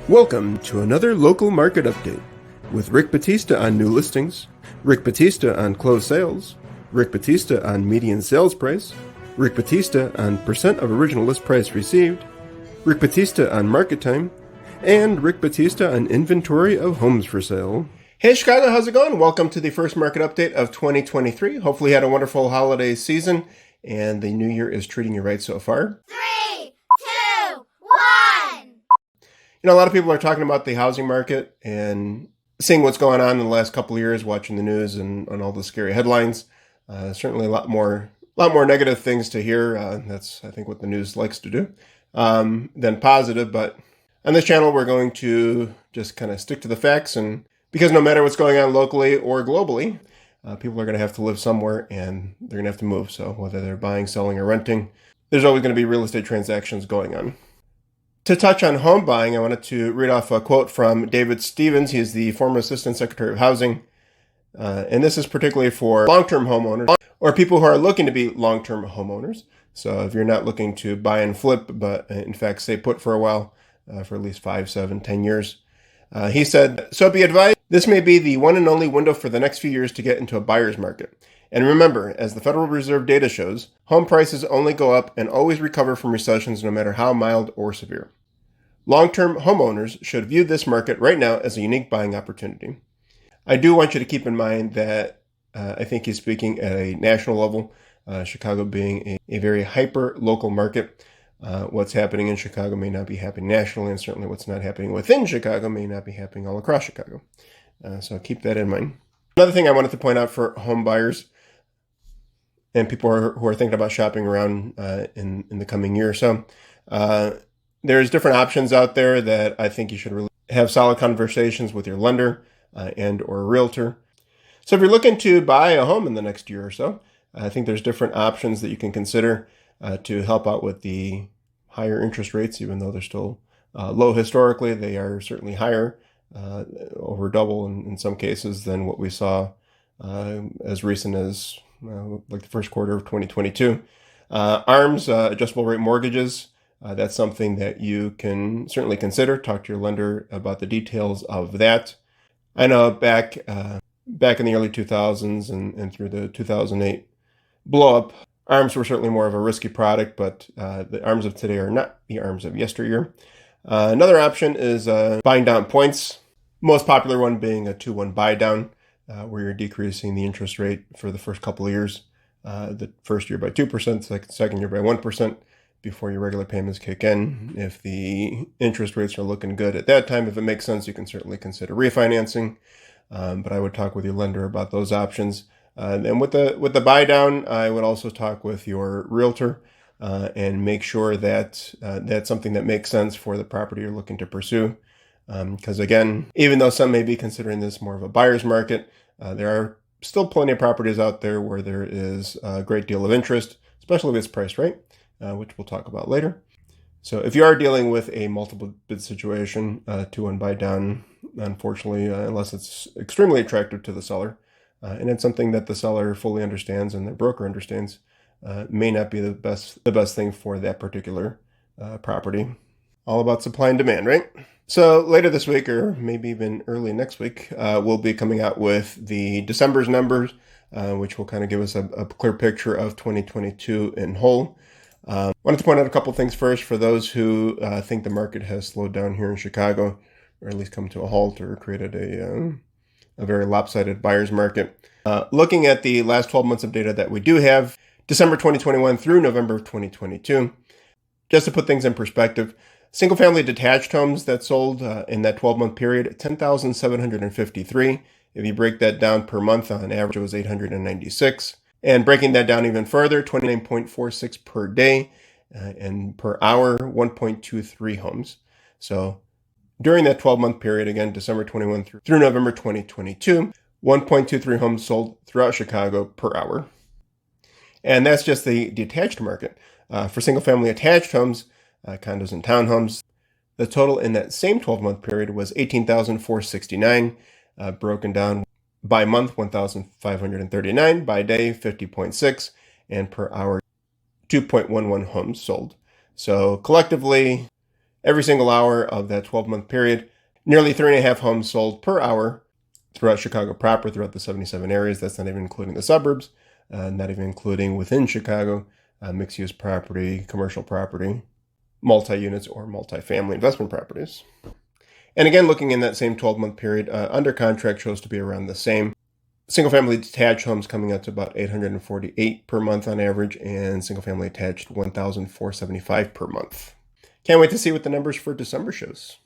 Welcome to another local market update with Rick Batista on new listings, Rick Batista on closed sales, Rick Batista on median sales price, Rick Batista on percent of original list price received, Rick Batista on market time, and Rick Batista on inventory of homes for sale. Hey Chicago, how's it going? Welcome to the first market update of 2023. Hopefully you had a wonderful holiday season and the new year is treating you right so far. 3, 2, 1! A lot of people are talking about the housing market and seeing what's going on in the last couple of years, watching the news and all the scary headlines. Certainly a lot more negative things to hear. That's, I think, what the news likes to do, than positive. But on this channel, we're going to just kind of stick to the facts. And because no matter what's going on locally or globally, people are going to have to live somewhere and they're going to have to move. So whether they're buying, selling, or renting, there's always going to be real estate transactions going on. To touch on home buying, I wanted to read off a quote from David Stevens. He is the former Assistant Secretary of Housing. And this is particularly for long-term homeowners or people who are looking to be long-term homeowners. So if you're not looking to buy and flip, but in fact stay put for a while, for at least 5, 7, 10 years. He said, "So be advised, this may be the one and only window for the next few years to get into a buyer's market. And remember, as the Federal Reserve data shows, home prices only go up and always recover from recessions no matter how mild or severe. Long-term homeowners should view this market right now as a unique buying opportunity." I do want you to keep in mind that I think he's speaking at a national level, Chicago being a very hyper-local market. What's happening in Chicago may not be happening nationally, and certainly what's not happening within Chicago may not be happening all across Chicago. So keep that in mind. Another thing I wanted to point out for home buyers and people who are thinking about shopping around in the coming year or so, there's different options out there that I think you should really have solid conversations with your lender and or a realtor. So if you're looking to buy a home in the next year or so, I think there's different options that you can consider to help out with the higher interest rates. Even though they're still low historically, they are certainly higher, over double in some cases than what we saw as recent as like the first quarter of 2022. ARMs, adjustable rate mortgages, that's something that you can certainly consider. Talk to your lender about the details of that. I know back in the early 2000s and through the 2008 blow-up, ARMs were certainly more of a risky product, but the ARMs of today are not the ARMs of yesteryear. Another option is buying down points, most popular one being a 2-1 buy down, where you're decreasing the interest rate for the first couple of years. The first year by 2%, second year by 1%. Before your regular payments kick in. If the interest rates are looking good at that time, if it makes sense, you can certainly consider refinancing. But I would talk with your lender about those options. And with the buy down, I would also talk with your realtor and make sure that that's something that makes sense for the property you're looking to pursue. Because again, even though some may be considering this more of a buyer's market, there are still plenty of properties out there where there is a great deal of interest, especially if it's priced right. Which we'll talk about later. So if you are dealing with a multiple bid situation, 2-1 buy down, unfortunately, unless it's extremely attractive to the seller, and it's something that the seller fully understands and the broker understands, may not be the best thing for that particular property. All about supply and demand, right? So later this week, or maybe even early next week, we'll be coming out with the December's numbers, which will kind of give us a clear picture of 2022 in whole. Wanted to point out a couple things first for those who think the market has slowed down here in Chicago, or at least come to a halt or created a very lopsided buyer's market. Looking at the last 12 months of data that we do have, December 2021 through November of 2022, just to put things in perspective, single-family detached homes that sold in that 12-month period, 10,753. If you break that down per month, on average, it was 896. And breaking that down even further, 29.46 per day, and per hour, 1.23 homes. So during that 12-month period, again, December 21 through November 2022, 1.23 homes sold throughout Chicago per hour. And that's just the detached market. For single-family attached homes, condos and townhomes, the total in that same 12-month period was 18,469, broken down by month, 1,539, by day, 50.6, and per hour, 2.11 homes sold. So collectively, Every single hour of that 12-month period, nearly 3.5 homes sold per hour throughout Chicago proper, throughout the 77 areas. That's not even including the suburbs, not even including within Chicago, mixed-use property, commercial property, multi-units, or multi-family investment properties. And again, looking in that same 12-month period, under contract shows to be around the same. Single-family detached homes coming out to about 848 per month on average, and single-family attached 1,475 per month. Can't wait to see what the numbers for December shows.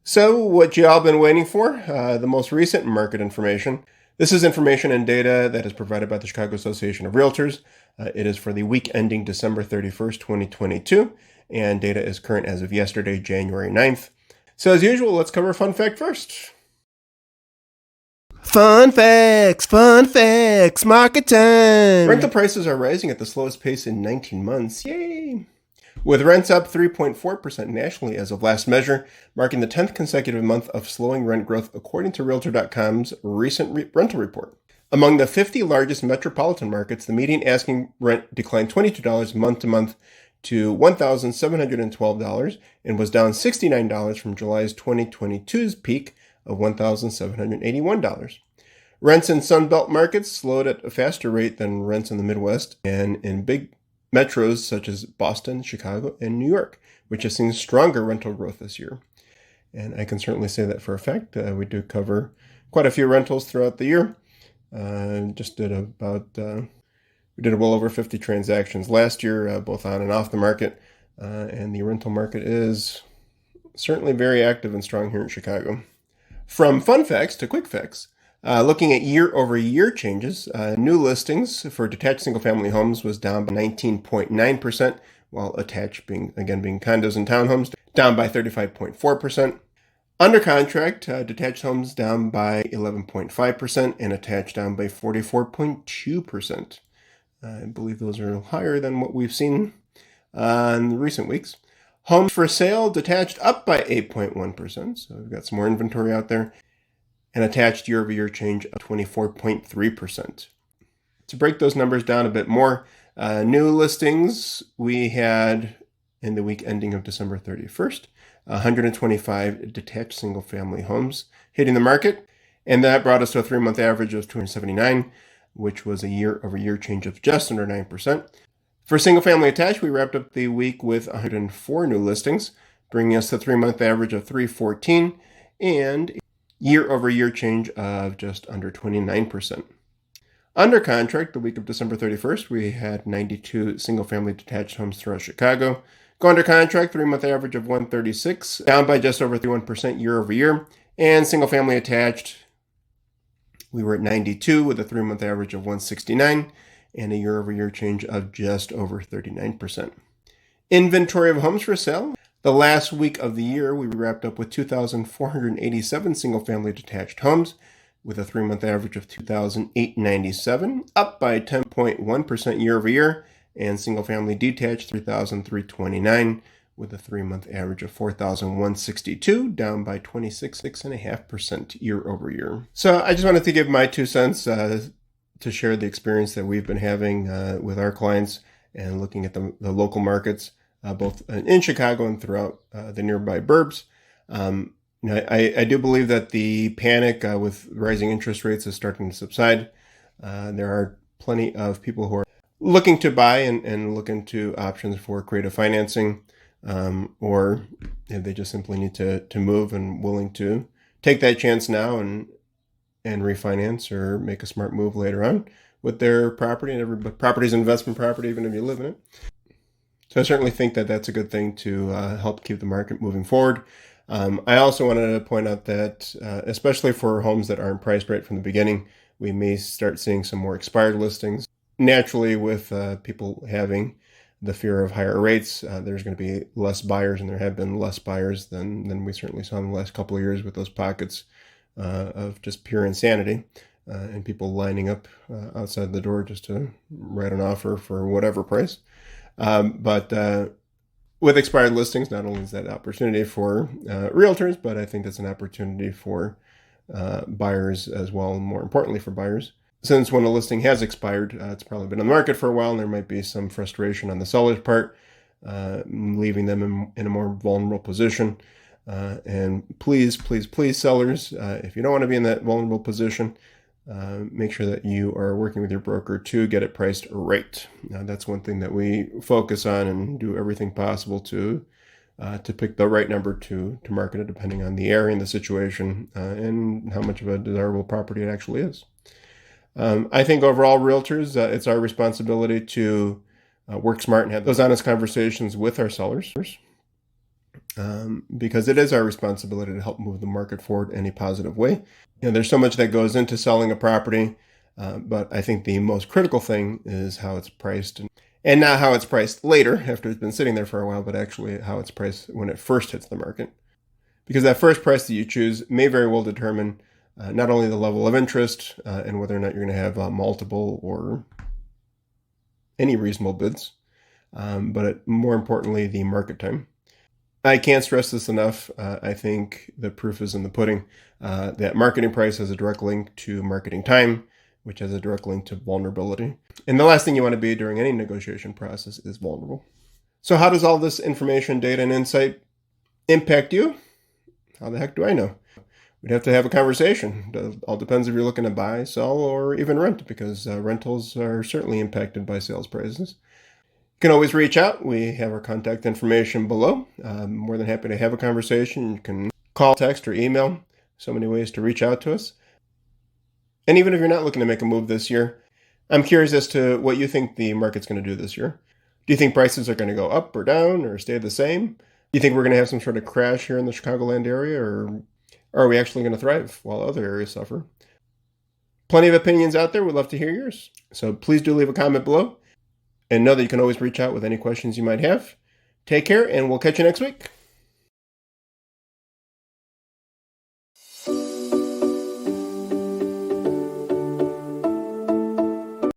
So, what you all been waiting for? The most recent market information. This is information and data that is provided by the Chicago Association of Realtors. It is for the week ending December 31st, 2022, and data is current as of yesterday, January 9th. So, as usual, let's cover a fun fact first. Fun facts, market time. Rental prices are rising at the slowest pace in 19 months. Yay! With rents up 3.4% nationally as of last measure, marking the 10th consecutive month of slowing rent growth according to Realtor.com's recent rental report. Among the 50 largest metropolitan markets, the median asking rent declined $22 month to month to $1,712 and was down $69 from July's 2022's peak of $1,781. Rents in Sunbelt markets slowed at a faster rate than rents in the Midwest and in big metros such as Boston, Chicago, and New York, which has seen stronger rental growth this year. And I can certainly say that for a fact. We do cover quite a few rentals throughout the year. We did well over 50 transactions last year, both on and off the market. And the rental market is certainly very active and strong here in Chicago. From fun facts to quick facts. Looking at year-over-year changes, new listings for detached single-family homes was down by 19.9%, while attached being condos and townhomes, down by 35.4%. Under contract, detached homes down by 11.5% and attached down by 44.2%. I believe those are higher than what we've seen in recent weeks. Homes for sale, detached up by 8.1%, so we've got some more inventory out there. And attached year-over-year change of 24.3%. To break those numbers down a bit more, new listings we had in the week ending of December 31st, 125 detached single-family homes hitting the market, and that brought us to a 3-month average of 279, which was a year-over-year change of just under 9%. For single-family attached, we wrapped up the week with 104 new listings, bringing us to a 3-month average of 314, and year-over-year change of just under 29%. Under contract, the week of December 31st, we had 92 single-family detached homes throughout Chicago. Go under contract, 3-month average of 136, down by just over 31% year-over-year. And single-family attached, we were at 92 with a 3-month average of 169 and a year-over-year change of just over 39%. Inventory of homes for sale. The last week of the year, we wrapped up with 2,487 single-family detached homes with a 3-month average of 2,897, up by 10.1% year-over-year, and single-family detached 3,329 with a 3-month average of 4,162, down by 26.5% year-over-year. So I just wanted to give my 2 cents to share the experience that we've been having with our clients and looking at the local markets. Both in Chicago and throughout the nearby burbs. I do believe that the panic with rising interest rates is starting to subside. There are plenty of people who are looking to buy and look into options for creative financing, or if they just simply need to move and willing to take that chance now and refinance or make a smart move later on with their property. And every property's investment property, even if you live in it. So I certainly think that that's a good thing to help keep the market moving forward. I also wanted to point out that, especially for homes that aren't priced right from the beginning, we may start seeing some more expired listings. Naturally, with people having the fear of higher rates, there's going to be less buyers, and there have been less buyers than we certainly saw in the last couple of years with those pockets of just pure insanity and people lining up outside the door just to write an offer for whatever price. But with expired listings, not only is that opportunity for realtors, but I think that's an opportunity for buyers as well, and more importantly for buyers. Since when a listing has expired, it's probably been on the market for a while, and there might be some frustration on the seller's part leaving them in a more vulnerable position. And please, please, please, sellers, if you don't want to be in that vulnerable position, make sure that you are working with your broker to get it priced right. That's one thing that we focus on and do everything possible to pick the right number to market it, depending on the area and the situation, and how much of a desirable property it actually is. I think overall, realtors, it's our responsibility to work smart and have those honest conversations with our sellers, because it is our responsibility to help move the market forward in any positive way. There's so much that goes into selling a property, but I think the most critical thing is how it's priced, and not how it's priced later after it's been sitting there for a while, but actually how it's priced when it first hits the market. Because that first price that you choose may very well determine not only the level of interest and whether or not you're going to have multiple or any reasonable bids, but more importantly, the market time. I can't stress this enough. I think the proof is in the pudding. That marketing price has a direct link to marketing time, which has a direct link to vulnerability. And the last thing you want to be during any negotiation process is vulnerable. So how does all this information, data, and insight impact you? How the heck do I know? We'd have to have a conversation. It all depends if you're looking to buy, sell, or even rent, because rentals are certainly impacted by sales prices. You can always reach out. We have our contact information below. I'm more than happy to have a conversation. You can call, text, or email. So many ways to reach out to us. And even if you're not looking to make a move this year, I'm curious as to what you think the market's going to do this year. Do you think prices are going to go up or down or stay the same? Do you think we're going to have some sort of crash here in the Chicagoland area, or are we actually going to thrive while other areas suffer? Plenty of opinions out there. We'd love to hear yours. So please do leave a comment below. And know that you can always reach out with any questions you might have. Take care, and we'll catch you next week.